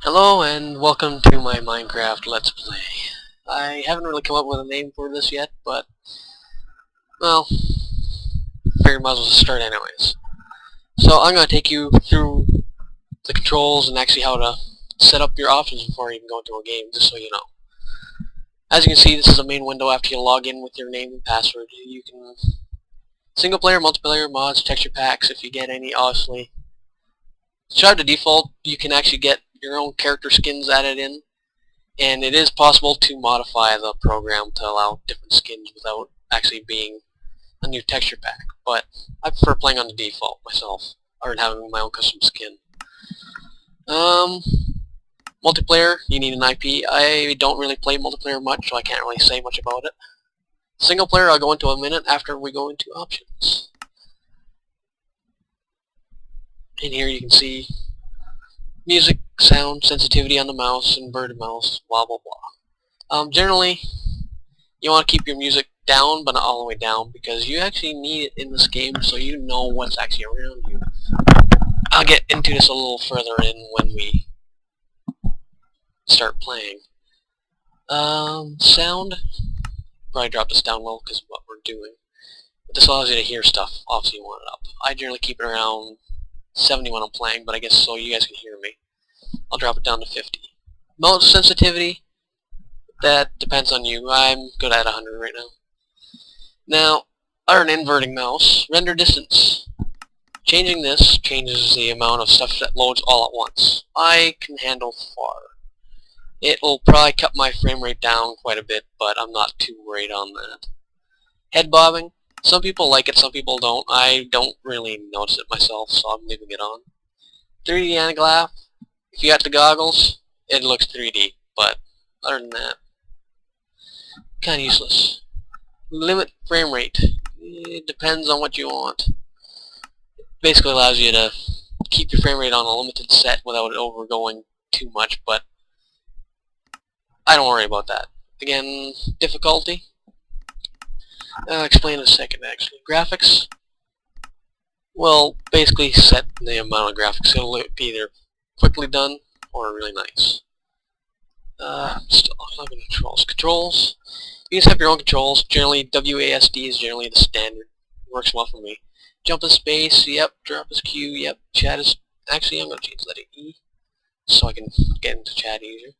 Hello and welcome to my Minecraft Let's Play. I haven't really come up with a name for this yet, but, well, figured might as well just start anyways. So I'm going to take you through the controls and actually how to set up your options before you even go into a game, just so you know. As you can see, this is the main window after you log in with your name and password. You can single player, multiplayer, mods, texture packs if you get any, obviously. Subscribe to default, you can actually get your own character skins added in. And it is possible to modify the program to allow different skins without actually being a new texture pack. But I prefer playing on the default myself, or having my own custom skin. Multiplayer, you need an IP. I don't really play multiplayer much, so I can't really say much about it. Single player, I'll go into a minute after we go into options. In here you can see music, sound, sensitivity on the mouse, inverted mouse, blah blah blah. Generally, you want to keep your music down, but not all the way down, because you actually need it in this game so you know what's actually around you. I'll get into this a little further in when we start playing. Sound, probably drop this down low because of what we're doing. But this allows you to hear stuff, obviously you want it up. I generally keep it around 70 when I'm playing, but I guess so you guys can hear me. I'll drop it down to 50. Mouse sensitivity, that depends on you. I'm good at 100 right now. Now, other than inverting mouse, render distance. Changing this changes the amount of stuff that loads all at once. I can handle far. It'll probably cut my frame rate down quite a bit, but I'm not too worried on that. Head bobbing. Some people like it, some people don't. I don't really notice it myself, so I'm leaving it on. 3D anti-glare. If you got the goggles, it looks 3D, but other than that, kind of useless. Limit frame rate. It depends on what you want. Basically allows you to keep your frame rate on a limited set without it overgoing too much, but I don't worry about that. Again, difficulty. I'll explain in a second actually. Graphics. Well, basically set the amount of graphics. It'll be either quickly done or really nice. Still, controls. Controls. You just have your own controls. Generally, WASD is generally the standard. Works well for me. Jump in space, yep. Drop is Q, yep. Chat is... Actually, I'm going to change that to E, so I can get into chat easier.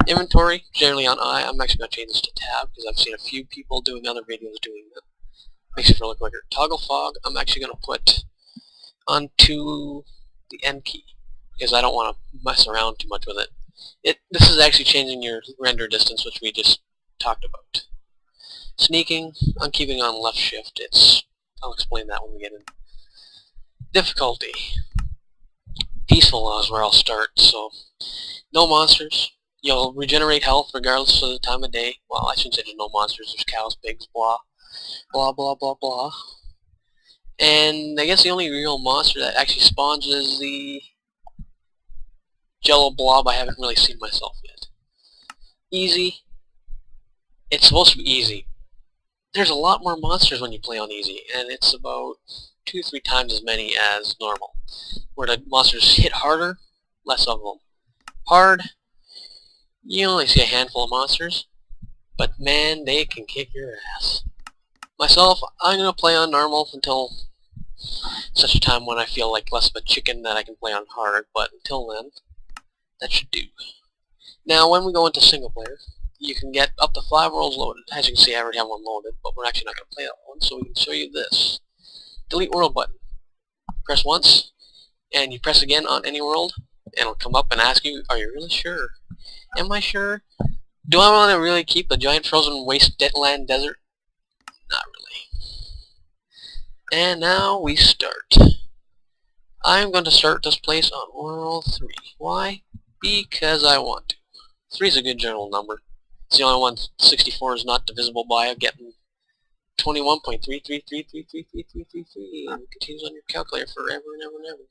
Inventory, generally on I. I'm actually going to change this to tab, because I've seen a few people doing other videos doing that. Makes it really quicker. Toggle fog, I'm actually going to put onto the N key, because I don't want to mess around too much with it. This is actually changing your render distance, which we just talked about. Sneaking, I'm keeping on left shift. I'll explain that when we get in. Difficulty. Peaceful is where I'll start, so no monsters. You'll regenerate health regardless of the time of day. Well, I shouldn't say there's no monsters. There's cows, pigs, blah. Blah, blah, blah, blah. And I guess the only real monster that actually spawns is the jello blob. I haven't really seen myself yet. Easy. It's supposed to be easy. There's a lot more monsters when you play on easy, and it's about 2-3 times as many as normal. Where the monsters hit harder, less of them. Hard, you only see a handful of monsters, but man, they can kick your ass. Myself, I'm going to play on normal until such a time when I feel like less of a chicken that I can play on hard, but until then, that should do. Now, when we go into single player, you can get up to 5 worlds loaded. As you can see, I already have one loaded, but we're actually not going to play that one, so we can show you this. Delete world button. Press once, and you press again on any world, and it'll come up and ask you, are you really sure? Am I sure? Do I want to really keep a giant frozen wasteland desert? Not really. And now we start. I'm going to start this place on world 3. Why? Because I want to. 3 is a good general number. It's the only one 64 is not divisible by. I'm getting 21.333333333, and it continues on your calculator forever and ever and ever.